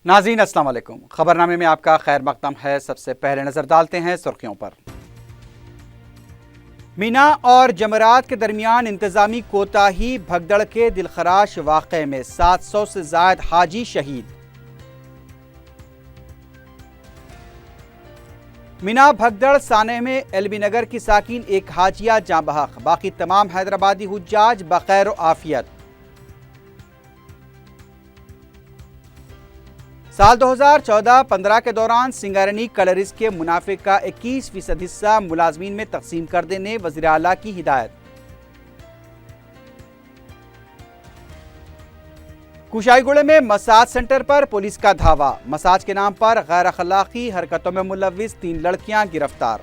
नाज़रीन अस्सलाम वालेकुम। खबरनामे में आपका खैर मकदम है। सबसे पहले नजर डालते हैं सुर्खियों पर। मीना और जमरात के दरमियान इंतजामी कोताही, भगदड़ के दिलखराश वाक़े में 700 से ज़ायद हाजी शहीद। मीना भगदड़ साने में एलबी नगर की साकिन एक हाजिया जाँ बहक, बाकी तमाम हैदराबादी हुज्जाज बखैर आफियत। साल 2014-15 के दौरान सिंगारनी कलरिस के मुनाफे का 21% हिस्सा मुलाजमीन में तकसीम कर देने वज़ीर आला की हिदायत। कुशाईगुड़े में मसाज सेंटर पर पुलिस का धावा, मसाज के नाम पर गैर अखलाकी हरकतों में मुलव्विस 3 लड़कियां गिरफ्तार।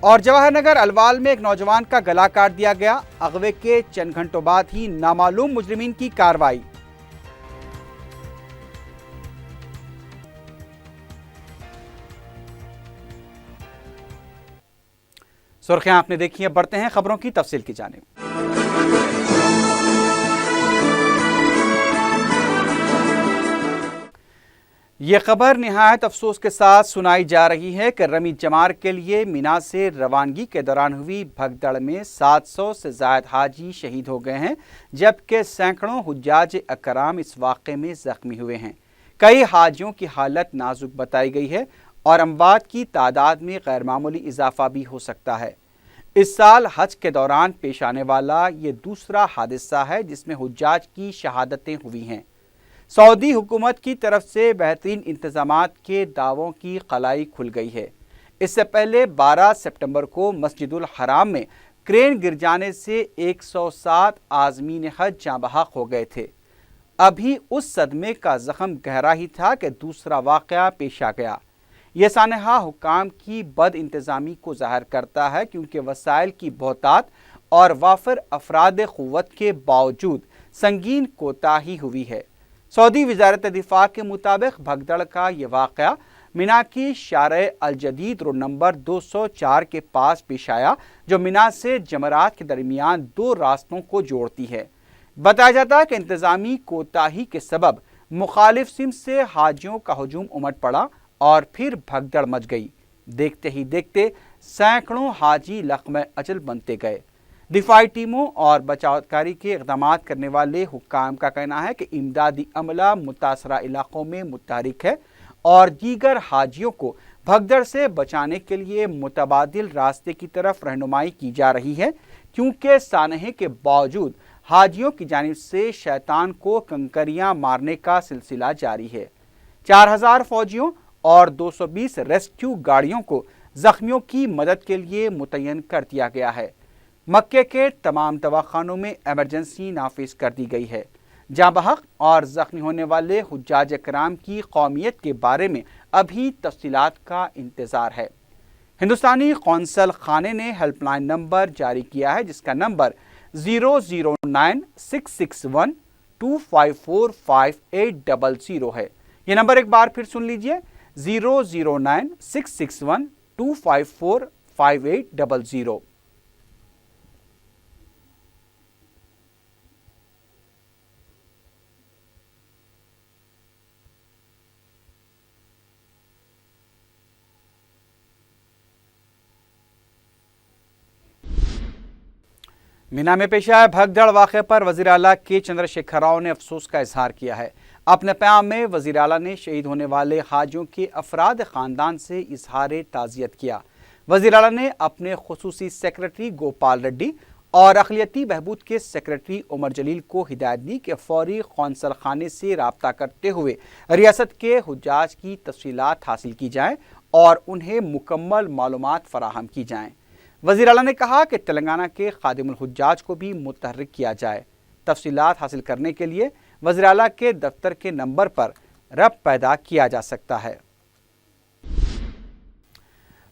और जवाहर नगर अलवाल में एक नौजवान का गला काट दिया गया, अगवे के चंद घंटों बाद ही नामालूम मुजरिमीन की कार्रवाई। सुर्खियां आपने देखी है, बढ़ते हैं खबरों की तफसील की जानिब। ये खबर निहायत अफसोस के साथ सुनाई जा रही है कि रमी जमार के लिए मीना से रवानगी के दौरान हुई भगदड़ में 700 से ज़ायद हाजी शहीद हो गए हैं, जबकि सैकड़ों हुज्जाज अकराम इस वाक़े में ज़ख्मी हुए हैं। कई हाजियों की हालत नाजुक बताई गई है और अमवात की तादाद में गैर मामूली इजाफा भी हो सकता है। इस साल हज के दौरान पेश आने वाला ये दूसरा हादसा है जिसमें हुज्जाज की शहादतें हुई हैं। सऊदी हुकूमत की तरफ से बेहतरीन इंतजामात के दावों की खलाई खुल गई है। इससे पहले 12 सितंबर को मस्जिदुल हराम में क्रेन गिर जाने से 107 आज़मीन हज जाँ बहक हो गए थे। अभी उस सदमे का जख्म गहरा ही था कि दूसरा वाक़या पेश आ गया। यह सानहा हुकाम की बद इंतज़ामी को ज़ाहिर करता है, क्योंकि वसाइल की बहुतात और वाफिर अफराद क़ुव्वत के बावजूद संगीन कोताही हुई है। सऊदी वज़ारत दिफा के मुताबिक भगदड़ का ये वाक़या मीना की शारे अल जदीद रोड नंबर 204 के पास पेश आया, जो मीना से जमरात के दरमियान 2 रास्तों को जोड़ती है। बताया जाता है कि इंतज़ामी कोताही के सबब मुखालिफ सिम से हाजियों का हुजूम उमड़ पड़ा और फिर भगदड़ मच गई। देखते ही देखते सैकड़ों हाजी लख्म अजल बनते गए। दिफाई टीमों और बचावकारी के इक़दाम करने वाले हुक्काम का कहना है कि इमदादी अमला मुतासरा इलाकों में मुतहरिक है और दीगर हाजियों को भगदड़ से बचाने के लिए मुतबादिल रास्ते की तरफ रहनुमाई की जा रही है, क्योंकि सानहे के बावजूद हाजियों की जानिब से शैतान को कंकरियां मारने का सिलसिला जारी है। 4000 फौजियों और 220 रेस्क्यू गाड़ियों को जख्मियों की मदद के लिए मुतय्यन कर दिया गया है। मक्के के तमाम दवाखानों में इमरजेंसी नाफिज कर दी गई है। जाँ बहक और जख्मी होने वाले हुज्जाज कराम की कौमियत के बारे में अभी तफसीलात का इंतज़ार है। हिंदुस्तानी कौंसल खाने ने हेल्पलाइन नंबर जारी किया है, जिसका नंबर 009-661-254-5800 है। ये नंबर एक बार फिर सुन लीजिए, 009-661-254-5800। मीना में पेश आए भगदड़ वाक़े पर वज़ीर आला के चंद्रशेखर राव ने अफसोस का इजहार किया है। अपने पैगाम में वज़ीर आला ने शहीद होने वाले हाजियों के अफराद ख़ानदान से इजहार ताज़ियत किया। वज़ीर आला ने अपने खुसूसी सेक्रेटरी गोपाल रेड्डी और अक़लियती बहबूद के सेक्रेटरी उमर जलील को हिदायत दी कि फ़ौरी कौंसल खाने से रब्ता करते हुए रियासत के हुज्जाज की तफसीलात हासिल की जाएँ और उन्हें मुकम्मल मालूमात फ़राहम की जाएँ। वज़ीर आला ने कहा कि तेलंगाना के खादिमुल हुज्जाज को भी मुतहर्रिक किया जाए। तफसीलात हासिल करने के लिए वज़ीर आला के दफ्तर के नंबर पर रब्त पैदा किया जा सकता है।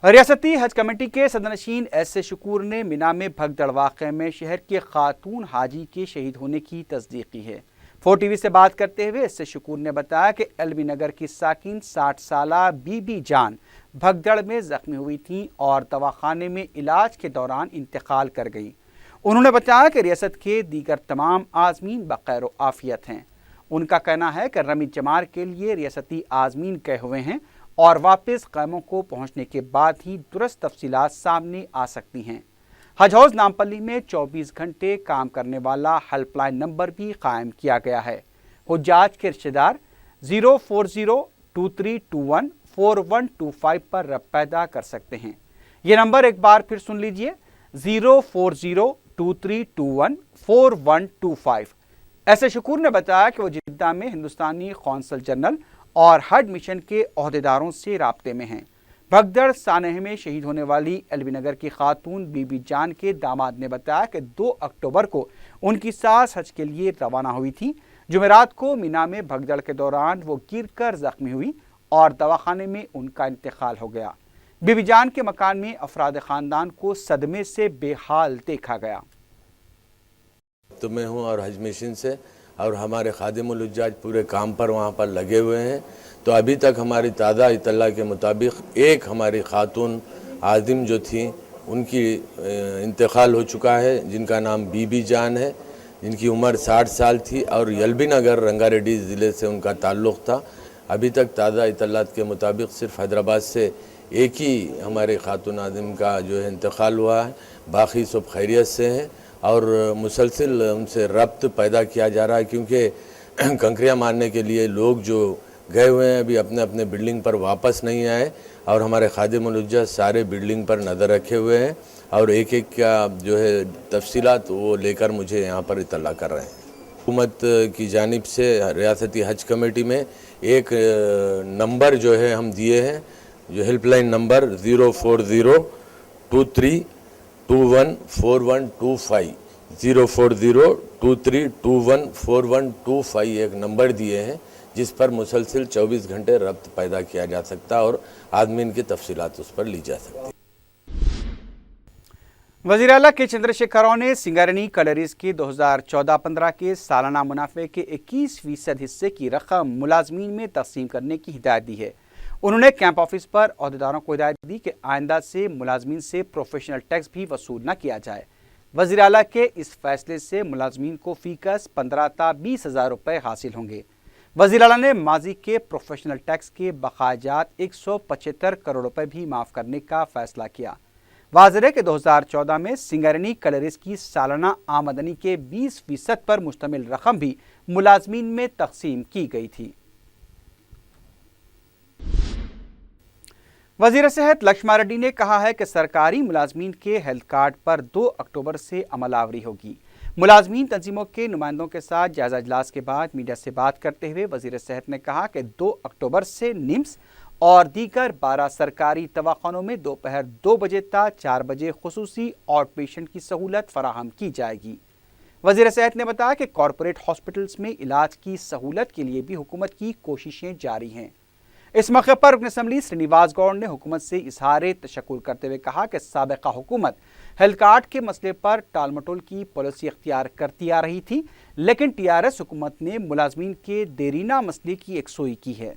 रियासती हज कमेटी के सदरनशीन एस शकूर ने मीना में भगदड़ वाक़े में शहर के खातून हाजी के शहीद होने की तस्दीक की है। 4 टीवी से बात करते हुए एस शकूर ने बताया कि एलबी नगर की साकिन 60 साला बीबी जान भगदड़ में जख्मी हुई थी और दवाखाने में इलाज के दौरान इंतकाल कर गई। उन्होंने बताया कि रियासत के दीगर तमाम आज़मीन बखैर व आफियत हैं। उनका कहना है कि रमीज जमार के लिए रियासती आज़मीन गए हुए हैं और वापस क़ैमों को पहुँचने के बाद ही दुरुस्त तफसीलात सामने आ सकती हैं। हज हाउस नामपल्ली में 24 घंटे काम करने वाला हेल्पलाइन नंबर भी कायम किया गया है। हुज्जाज के रिश्तेदार 04023214125 पर रब्त पैदा कर सकते हैं। ये नंबर एक बार फिर सुन लीजिए, 04023214125। ऐसे शकूर ने बताया कि वो जिद्दा में हिंदुस्तानी कौंसल जनरल और हज मिशन के ओहदेदारों से राब्ते में हैं। भगदड़ सानह में शहीद होने वाली एलबी नगर की खातून बीबी जान के दामाद ने बताया कि 2 अक्टूबर को उनकी सास हज के लिए रवाना हुई थी। जुमेरात को मीना में भगदड़ के दौरान वो गिरकर जख्मी हुई और दवाखाने में उनका इंतकाल हो गया। बीबी जान के मकान में अफराद खानदान को सदमे से बेहाल देखा गया। तो मैं हूँ और हज मिशन से और हमारे खादिमुल हुज्जाज पूरे काम पर वहाँ पर लगे हुए हैं। तो अभी तक हमारी ताज़ा इत्तला के मुताबिक एक हमारी खातून आज़िम जो थी उनकी इंतकाल हो चुका है, जिनका नाम बीबी जान है, जिनकी उम्र 60 साल थी और एलबी नगर रंगारेड्डी ज़िले से उनका ताल्लुक़ था। अभी तक ताज़ा इत्तलात के मुताबिक सिर्फ हैदराबाद से एक ही हमारे खातून आज़िम का जो है इंतकाल हुआ है, बाकी सब खैरियत से हैं और मुसलसल उनसे रब्त पैदा किया जा रहा है, क्योंकि कंकरियाँ मारने के लिए लोग जो गए हुए हैं अभी अपने अपने बिल्डिंग पर वापस नहीं आए और हमारे खादिमुल हुज्जाज सारे बिल्डिंग पर नज़र रखे हुए हैं और एक एक का जो है तफसीलात वो लेकर मुझे यहाँ पर इत्तला कर रहे हैं। हुकूमत की जानिब से रियासती हज कमेटी में एक नंबर जो है हम दिए हैं, जो हेल्पलाइन नंबर 04023214125 04023214125 एक नंबर दिए हैं जिस पर मुसलसल 24 घंटे रब्त पैदा किया जा सकता है और आदमीन की तफसीलात उस पर ली जा सकती है। वज़ीर आला के चंद्रशेखर राव ने सिंगारनी कलरीज के 2014-15 के सालाना मुनाफे के 21% हिस्से की रकम मुलाजमीन में तकसीम करने की हिदायत दी है। उन्होंने कैंप ऑफिस पर अहदेदारों को हिदायत दी कि आइंदा से मुलाजमीन से प्रोफेशनल टैक्स भी वसूल न किया जाए। वज़ीर आला के इस फैसले से मुलाजमीन को फीकस 15 ta 20 हज़ार रुपये हासिल होंगे। वज़ीर आला ने माजी के प्रोफेशनल टैक्स के बकायाजात 175 करोड़ रुपए भी माफ़ करने का फैसला किया। वाज़ेह है कि 2014 में सिंगारनी कलरीज की सालाना आमदनी के 20% पर मुश्तमिल रकम भी मुलाजमीन में तकसीम की गई थी। वज़ीर सेहत लक्ष्मा रेड्डी ने कहा है कि सरकारी मुलाजमीन के हेल्थ कार्ड पर 2 अक्टूबर से अमल आवरी होगी। मुलाजमीन तंजीमों के नुमाइंदों के साथ जायजा इजलास के बाद मीडिया से बात करते हुए वज़ीर सेहत ने कहा कि 2 अक्टूबर से निम्स और दीगर 12 सरकारी दवाखानों में दोपहर 2 बजे तक 4 बजे खुसूसी आउट पेशेंट की सहूलत फराहम की जाएगी। वज़ीर सेहत ने बताया कि कॉरपोरेट हॉस्पिटल्स में इलाज की सहूलत के लिए भी हुकूमत की कोशिशें जारी हैं। इस मौके पर रुकन असम्बली श्रीनिवास गौड़ ने हुकूमत से इजहार तशक्कुर करते हुए कहा कि साबिका हुकूमत हेल्थ कार्ड के मसले पर टालमटोल की पॉलिसी इख्तियार करती आ रही थी, लेकिन TRS हुकूमत ने मुलाजमीन के देरीना मसले की यकसुई की है।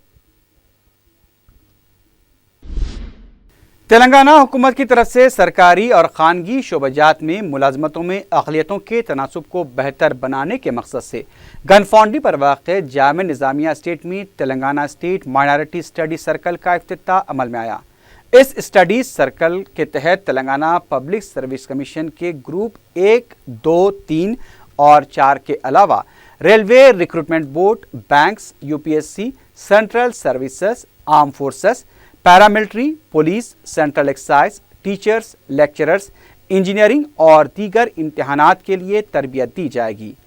तेलंगाना हुकूमत की तरफ से सरकारी और खानगी शोबाजात में मुलाजमतों में अक़लियतों के तनासुब को बेहतर बनाने के मकसद से गन फाउंड्री पर वाक़ जामिया निज़ामिया स्टेट में Telangana state minority study circle का इफ्तिताह अमल में आया। इस स्टडी सर्कल के तहत तेलंगाना पब्लिक सर्विस कमीशन के ग्रुप 1, 2, 3 और 4 के अलावा railway recruitment board, banks, UPSC, central services, arm forces, paramilitary, police, central excise, teachers, lecturers, engineering और दीगर इम्तिहानात के लिए तरबियत दी जाएगी।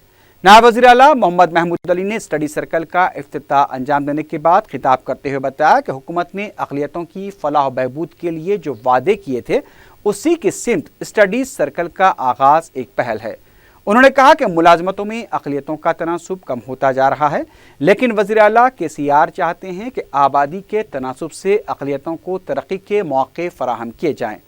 नायब वज़ीर आला मोहम्मद महमूद अली ने स्टडी सर्कल का इफ्तिताह अंजाम देने के बाद खिताब करते हुए बताया कि हुकूमत ने अक़लियतों की फलाह बहबूद के लिए जो वादे किए थे उसी की सिमत स्टडी सर्कल का आगाज़ एक पहल है। उन्होंने कहा कि मुलाजमतों में अक़लियतों का तनासुब कम होता जा रहा है, लेकिन वज़ीर आला KCR चाहते हैं कि आबादी के तनासुब से अक़लियतों को तरक्की के मौक़े फ़राहम किए जाएँ।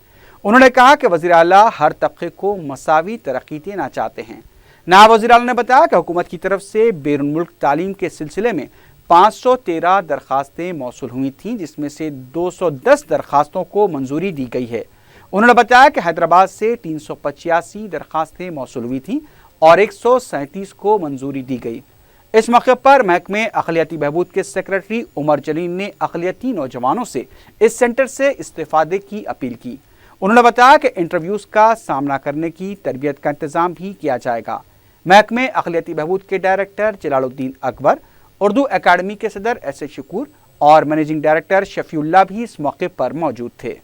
उन्होंने कहा कि वज़ीर आला हर तबक़े को मसावी तरक्की देना चाहते हैं। नायब वज़ीर आला ने बताया कि हुकूमत की तरफ से बैरून मुल्क तालीम के सिलसिले में 513 दरख्वास्तें मौसूल हुई थीं, जिसमें से 210 दरख्वास्तों को मंजूरी दी गई है। उन्होंने बताया कि हैदराबाद से 385 दरखास्तें मौसूल हुई थीं और 137 को मंजूरी दी गई। इस मौके पर महकमे अक़लियती बहबूद के सेक्रेटरी उमर जलील ने अक़लियती नौजवानों से इस सेंटर से इस्तेफादे की अपील की। उन्होंने बताया कि इंटरव्यूज़ का सामना करने की तरबियत का इंतज़ाम भी किया जाएगा। महकमे अक़लियती बहबूद के डायरेक्टर जलालुद्दीन अकबर, उर्दू अकादमी के सदर एस.ए. शकूर और मैनेजिंग डायरेक्टर शफीउल्लाह भी इस मौके पर मौजूद थे।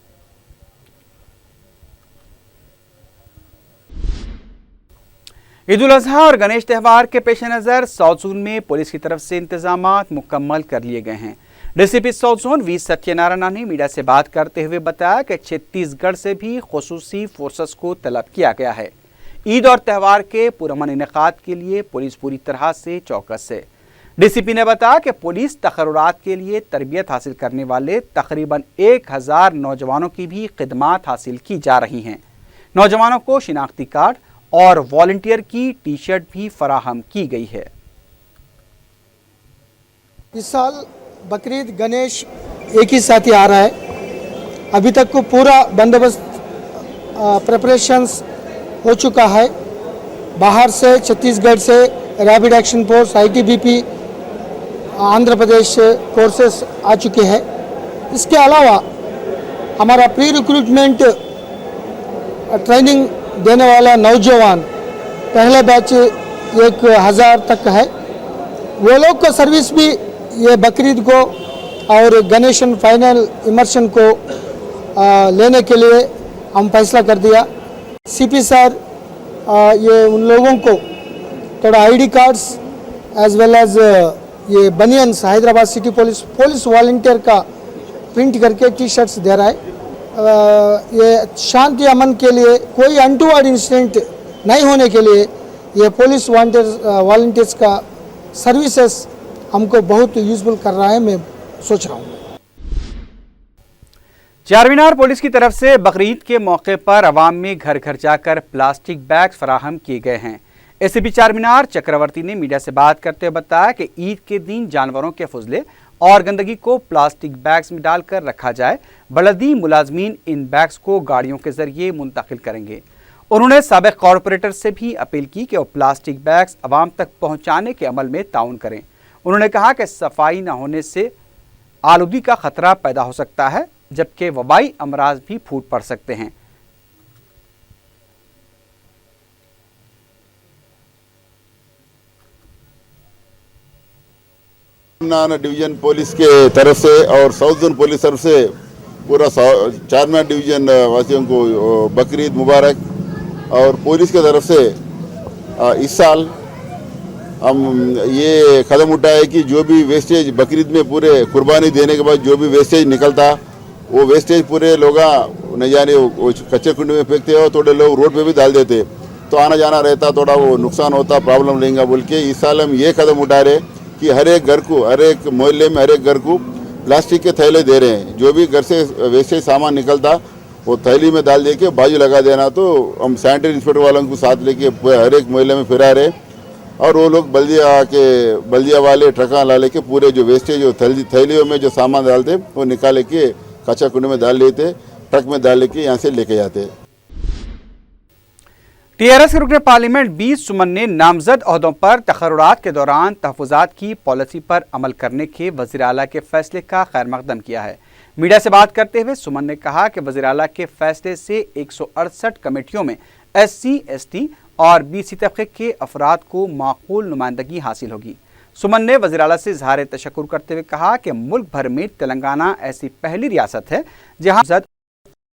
ईद उल अज़हा और गणेश त्यौहार के पेश नज़र साउथ जोन में पुलिस की तरफ से इंतजामात मुकम्मल कर लिए गए हैं। DCP south zone V Satyanarayana ने मीडिया से बात करते हुए बताया कि छत्तीसगढ़ से भी खुसूसी फोर्सेस को तलब किया गया है। ईद और त्यौहार के पुरअमन इनेकाद के लिए पुलिस पूरी तरह से चौकस है। डीसीपी ने बताया कि पुलिस तकर्रुरात के लिए तरबियत हासिल करने वाले तकरीबन 1000 नौजवानों की भी खिदमात हासिल की जा रही हैं। नौजवानों को शिनाख्ती कार्ड और वॉलंटियर की टी शर्ट भी फराहम की गई है। इस साल बकरीद गणेश एक ही साथ ही आ रहा है। अभी तक को पूरा बंदोबस्त प्रिपरेशंस हो चुका है। बाहर से छत्तीसगढ़ से rapid action force, ITBP, Andhra Pradesh से फोर्सेस आ चुके हैं। इसके अलावा हमारा प्री रिक्रूटमेंट ट्रेनिंग देने वाला नौजवान पहले बैच 1000 तक है। वो लोग का सर्विस भी ये बकरीद को और गणेशन फाइनल इमर्शन को लेने के लिए हम फैसला कर दिया। सीपी सर ये उन लोगों को थोड़ा ID cards as well as ये banians Hyderabad city police volunteer का प्रिंट करके टी शर्ट्स दे रहा है। ये शांति अमन के लिए कोई अनटूवर्ड इंसिडेंट नहीं होने के लिए ये पुलिस वॉलंटियर्स का सर्विसेज हमको बहुत यूजफुल कर रहा है, मैं सोच रहा हूँ। चारमीनार पुलिस की तरफ से बकरीद के मौके पर अवाम में घर घर जाकर प्लास्टिक बैग फराहम किए गए हैं। एसीपी चारमीनार चक्रवर्ती ने मीडिया से बात करते हुए बताया कि ईद के दिन जानवरों के फुजले और गंदगी को प्लास्टिक बैग्स में डालकर रखा जाए। बलदी मुलाजमीन इन बैग्स को गाड़ियों के जरिए मुंतकिल करेंगे। उन्होंने साबिक कॉरपोरेटर से भी अपील की कि वो प्लास्टिक बैग्स अवाम तक पहुंचाने के अमल में ताउन करें। उन्होंने कहा कि सफाई न होने से आलूगी का खतरा पैदा हो सकता है, जबकि वबाई अमराज भी फूट पड़ सकते हैं। डिवीजन पुलिस के तरफ से और साउथ जोन पुलिस तरफ से पूरा चारमीनार डिवीजन वासियों को बकरीद मुबारक। और पुलिस के तरफ से इस साल हम ये कदम उठाए कि जो भी वेस्टेज बकरीद में पूरे कुर्बानी देने के बाद जो भी वेस्टेज निकलता वो वेस्टेज पूरे लोग न जाने वो कच्चे कुंडे में फेंकते हो, थोड़े लोग रोड पे भी डाल देते, तो आना जाना रहता, थोड़ा वो नुकसान होता, प्रॉब्लम लेंगे बोल के इस साल हम ये कदम उठा रहे कि हर एक घर को, हर एक मोहल्ले में हर एक घर को प्लास्टिक के थैले दे रहे हैं। जो भी घर से वेस्टेज सामान निकलता वो थैली में डाल दे के बाजू लगा देना। तो हम सैनिटरी इंस्पेक्टर वालों को साथ लेके हर एक मोहल्ले में फिरा रहे और वो लोग बल्दिया वाले ट्रका ला लेके पूरे जो वेस्टेज जो थैलियों में जो सामान डालते वो निकाले के कच्चा कुंड में डाल लेते, ट्रक में डाल लेके यहाँ से लेके जाते। टीआरएस के रुकने पार्लियामेंट 20 सुमन ने नामजद ओहदों पर तकर्रुरात के दौरान तहफ़्फ़ुज़ात की पॉलिसी पर अमल करने के वज़ीर आला के फैसले का खैर मकदम किया है। मीडिया से बात करते हुए सुमन ने कहा कि वज़ीर आला के फैसले से 168 कमेटियों में SC, ST और BC तबके के अफराद को माकूल नुमाइंदगी हासिल होगी। सुमन ने वज़ीर आला से इज़हार तशक्कुर करते हुए कहा कि मुल्क भर में तेलंगाना ऐसी पहली रियासत है जहाँ नामजद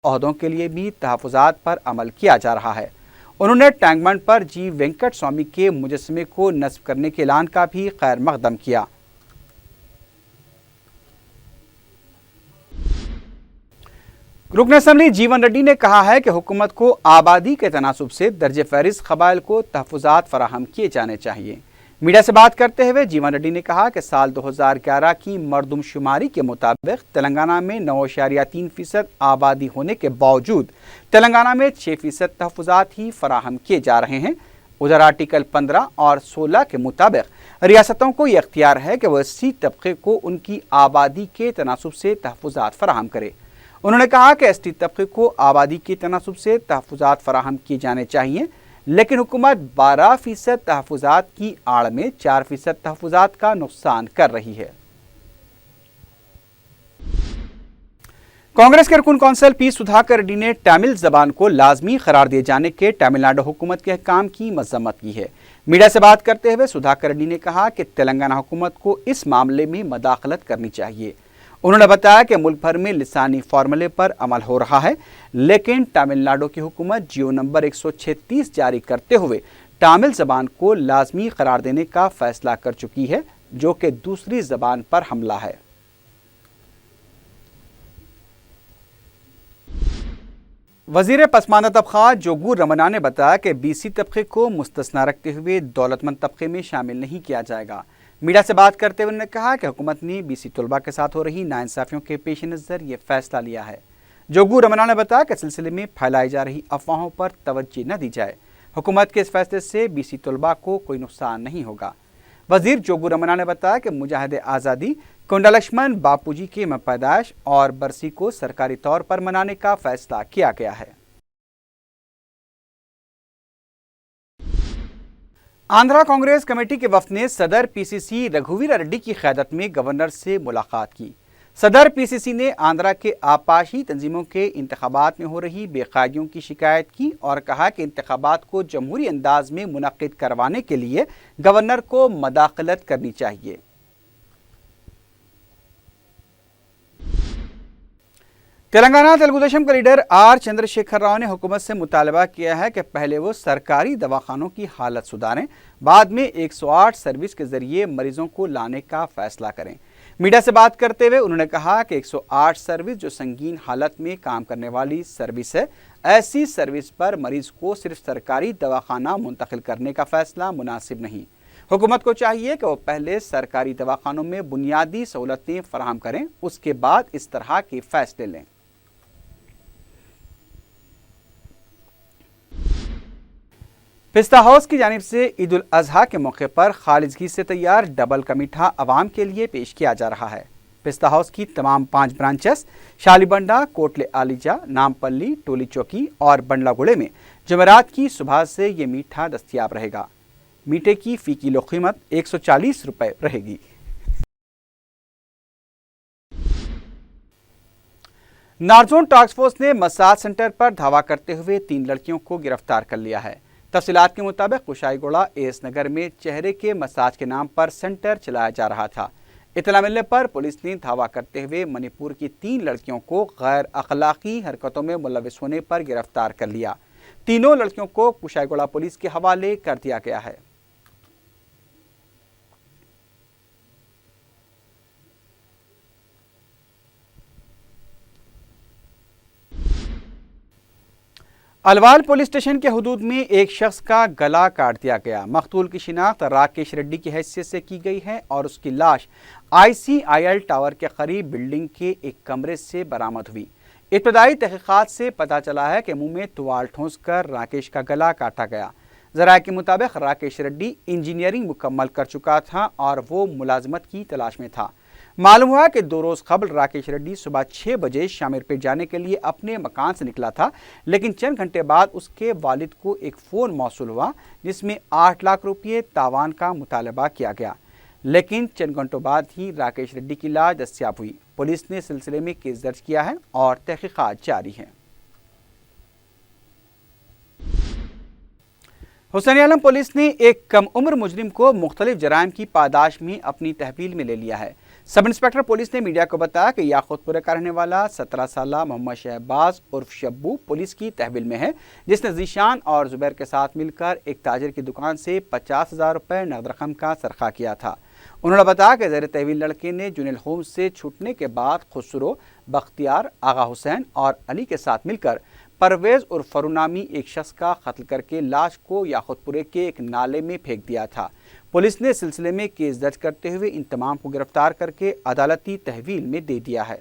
ओहदों के लिए भी तहफ़्फ़ुज़ात पर अमल किया जा रहा है। उन्होंने टैंक बंड पर जी वेंकट स्वामी के मुजस्समे को नस्ब करने के ऐलान का भी खैर मकदम किया। रुकन असम्बली जीवन रेड्डी ने कहा है कि हुकूमत को आबादी के तनासुब से दर्जे फहरिस्त क़बाइल को तहफ़्फ़ुज़ात फराहम किए जाने चाहिए। मीडिया से बात करते हुए जीवन रेड्डी ने कहा कि साल 2011 की मरदमशुमारी के मुताबिक तेलंगाना में 9.3% आबादी होने के बावजूद तेलंगाना में 6% तहफ़्फ़ुज़ात ही फराहम किए जा रहे हैं। उधर आर्टिकल 15 और 16 के मुताबिक रियासतों को यह इख्तियार है कि वह SC तबके को उनकी आबादी के तनासुब से तहफ़्फ़ुज़ात फराहम करे। انہوں نے کہا کہ ایس ٹی طبقے کو آبادی کے تناسب سے تحفظات فراہم کیے جانے چاہیے، لیکن حکومت 12% تحفظات کی آڑ میں 4% تحفظات کا نقصان کر رہی ہے۔ کانگریس کے رکن کونسل پی سدھاکر ریڈی نے تامل زبان کو لازمی قرار دیے جانے کے تمل ناڈو حکومت کے احکام کی مذمت کی ہے۔ میڈیا سے بات کرتے ہوئے سدھاکر ریڈی نے کہا کہ تلنگانہ حکومت کو اس معاملے میں مداخلت کرنی چاہیے۔ انہوں نے بتایا کہ ملک بھر میں لسانی فارمولے پر عمل ہو رہا ہے، لیکن تمل ناڈو کی حکومت جیو نمبر 136 جاری کرتے ہوئے تامل زبان کو لازمی قرار دینے کا فیصلہ کر چکی ہے، جو کہ دوسری زبان پر حملہ ہے۔ وزیر پسماندہ طبقات جوگو رمنا نے بتایا کہ بی سی طبقے کو مستثنا رکھتے ہوئے دولت مند طبقے میں شامل نہیں کیا جائے گا۔ میڈیا سے بات کرتے ہوئے انہوں نے کہا کہ حکومت نے بی سی طلباء کے ساتھ ہو رہی ناانصافیوں کے پیش نظر یہ فیصلہ لیا ہے۔ جوگو رمنا نے بتایا کہ سلسلے میں پھیلائی جا رہی افواہوں پر توجہ نہ دی جائے۔ حکومت کے اس فیصلے سے بی سی طلباء کو کوئی نقصان نہیں ہوگا۔ وزیر جوگو رمنا نے بتایا کہ مجاہد آزادی کنڈا لکشمن باپو جی کے پیدائش اور برسی کو سرکاری طور پر منانے کا فیصلہ کیا گیا ہے۔ آندھرا کانگریس کمیٹی کے وفد نے صدر پی سی سی رگھویر ریڈی کی قیادت میں گورنر سے ملاقات کی۔ صدر پی سی سی نے آندھرا کے آپاشی تنظیموں کے انتخابات میں ہو رہی بے قاعدگیوں کی شکایت کی اور کہا کہ انتخابات کو جمہوری انداز میں منعقد کروانے کے لیے گورنر کو مداخلت کرنی چاہیے۔ تلنگانہ تلگو دیشم کے لیڈر آر چندر شیکھر راؤ نے حکومت سے مطالبہ کیا ہے کہ پہلے وہ سرکاری دواخانوں کی حالت سدھاریں، بعد میں 108 سروس کے ذریعے مریضوں کو لانے کا فیصلہ کریں۔ میڈیا سے بات کرتے ہوئے انہوں نے کہا کہ 108 سروس جو سنگین حالت میں کام کرنے والی سروس ہے، ایسی سروس پر مریض کو صرف سرکاری دواخانہ منتقل کرنے کا فیصلہ مناسب نہیں۔ حکومت کو چاہیے کہ وہ پہلے سرکاری دواخانوں میں بنیادی سہولتیں فراہم کریں، اس کے بعد اس طرح کے فیصلے لیں۔ پستہ ہاؤس کی جانب سے عید الاضحیٰ کے موقع پر خالصگی سے تیار ڈبل کا میٹھا عوام کے لیے پیش کیا جا رہا ہے۔ پستہ ہاؤس کی تمام 5 برانچز شالیبنڈا، کوٹلے آلیجا، نامپلی، ٹولی چوکی اور بنڈلا گڑے میں جمعرات کی صبح سے یہ میٹھا دستیاب رہے گا۔ میٹھے کی فی کلو قیمت 140 روپے رہے گی۔ نارزون ٹاسک فورس نے مساج سینٹر پر دھاوا کرتے ہوئے 3 لڑکیوں کو گرفتار کر لیا ہے۔ تفصیلات کے مطابق کشائی گوڑہ ایس نگر میں چہرے کے مساج کے نام پر سینٹر چلایا جا رہا تھا۔ اطلاع ملنے پر پولیس نے دھاوا کرتے ہوئے منی پور کی 3 لڑکیوں کو غیر اخلاقی حرکتوں میں ملوث ہونے پر گرفتار کر لیا۔ تینوں لڑکیوں کو کشائی گوڑہ پولیس کے حوالے کر دیا گیا ہے۔ الوال پولیس اسٹیشن کے حدود میں ایک شخص کا گلا کاٹ دیا گیا۔ مقتول کی شناخت راکیش ریڈی کی حیثیت سے کی گئی ہے اور اس کی لاش ICIL ٹاور کے قریب بلڈنگ کے ایک کمرے سے برآمد ہوئی۔ ابتدائی تحقیقات سے پتہ چلا ہے کہ منہ میں توال ٹھونس کر راکیش کا گلا کاٹا گیا۔ ذرائع کے مطابق راکیش ریڈی انجینئرنگ مکمل کر چکا تھا اور وہ ملازمت کی تلاش میں تھا۔ معلوم ہوا کہ 2 روز قبل راکیش ریڈی صبح 6 بجے شامر پیٹ جانے کے لیے اپنے مکان سے نکلا تھا، لیکن چند گھنٹے بعد اس کے والد کو ایک فون موصول ہوا جس میں 8 لاکھ روپے تاوان کا مطالبہ کیا گیا، لیکن چند گھنٹوں بعد ہی راکیش ریڈی کی لاش دستیاب ہوئی۔ پولیس نے سلسلے میں کیس درج کیا ہے اور تحقیقات جاری ہیں۔ حسین عالم پولیس نے ایک کم عمر مجرم کو مختلف جرائم کی پاداش میں اپنی تحویل میں لے لیا ہے۔ سب انسپکٹر پولیس نے میڈیا کو بتایا کہ یاقوت پورے کا رہنے والا 17 سالہ محمد شہباز عرف شبو پولیس کی تحویل میں ہے، جس نے ذیشان اور زبیر کے ساتھ مل کر ایک تاجر کی دکان سے 50,000 روپے نقد رقم کا سرقہ کیا تھا۔ انہوں نے بتایا کہ زیر تحویل لڑکے نے جنیل ہوم سے چھوٹنے کے بعد خسرو، بختیار، آغا حسین اور علی کے ساتھ مل کر پرویز عرف فرو نامی ایک شخص کا قتل کر کے لاش کو یاقوت پورے کے ایک نالے میں پھینک دیا تھا۔ پولیس نے سلسلے میں کیس درج کرتے ہوئے ان تمام کو گرفتار کر کے عدالتی تحویل میں دے دیا ہے۔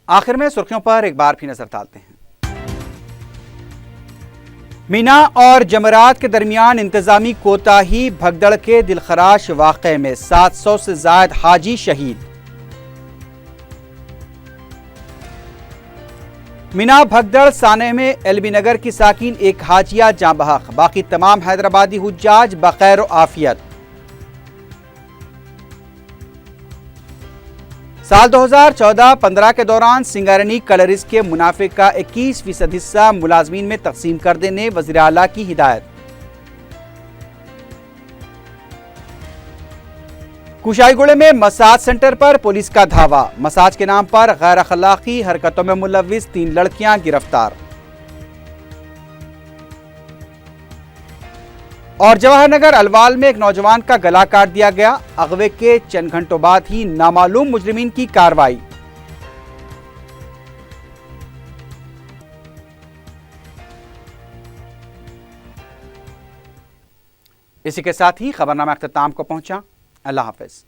آخر میں سرخیوں پر ایک بار پھر نظر ڈالتے ہیں۔ مینا اور جمرات کے درمیان انتظامی کوتاہی، بھگدڑ کے دلخراش واقعے میں 700 سے زائد حاجی شہید۔ مینا بھگدڑ سانحہ میں ایل بی نگر کی ساکن ایک حاجیہ جاں بحق، باقی تمام حیدرآبادی حجاج بخیر و عافیت۔ سال 2014-15 کے دوران سنگارینی کلرز کے منافع کا 21% حصہ ملازمین میں تقسیم کر دینے وزیر اعلیٰ کی ہدایت۔ کوشائی گوڑے میں مساج سینٹر پر پولیس کا دھاوا، مساج کے نام پر غیر اخلاقی حرکتوں میں ملوث 3 لڑکیاں گرفتار۔ اور جواہر نگر الوال میں ایک نوجوان کا گلا کاٹ دیا گیا، اغوے کے چند گھنٹوں بعد ہی نامعلوم مجرمین کی کارروائی۔ اسی کے ساتھ ہی خبرنامہ اختتام کو پہنچا۔ اللہ حافظ۔